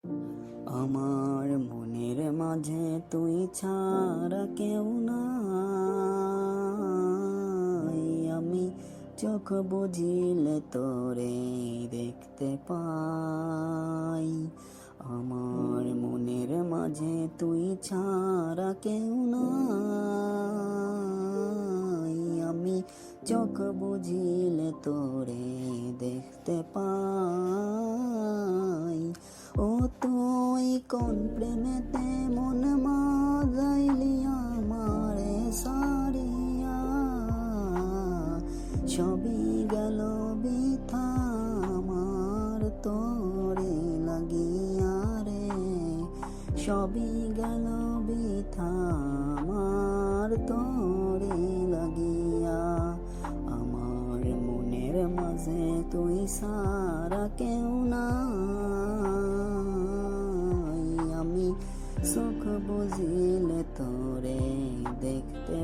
আমার মনের মাঝে তুই ছাড়া কেউ নাই। আমি চোখ বুঝিলে তোরে দেখতে পাই। আমার মনের মাঝে তুই ছাড়া কেউ নাই। আমি চোখ বুঝিলে তোরে দেখতে পাই। ও তুই কোন প্রেমেতে মন মাজাইলি আমারে সারিয়া, সবই গেল বৃথা আমার তোরে লাগিয়া রে। সবই গেল বৃথা আমার তোরে লাগিয়া। আমার মনের মাঝে তুই সারা কেউ নাই। আমি সুখ বুঝিলে তোরে দেখতে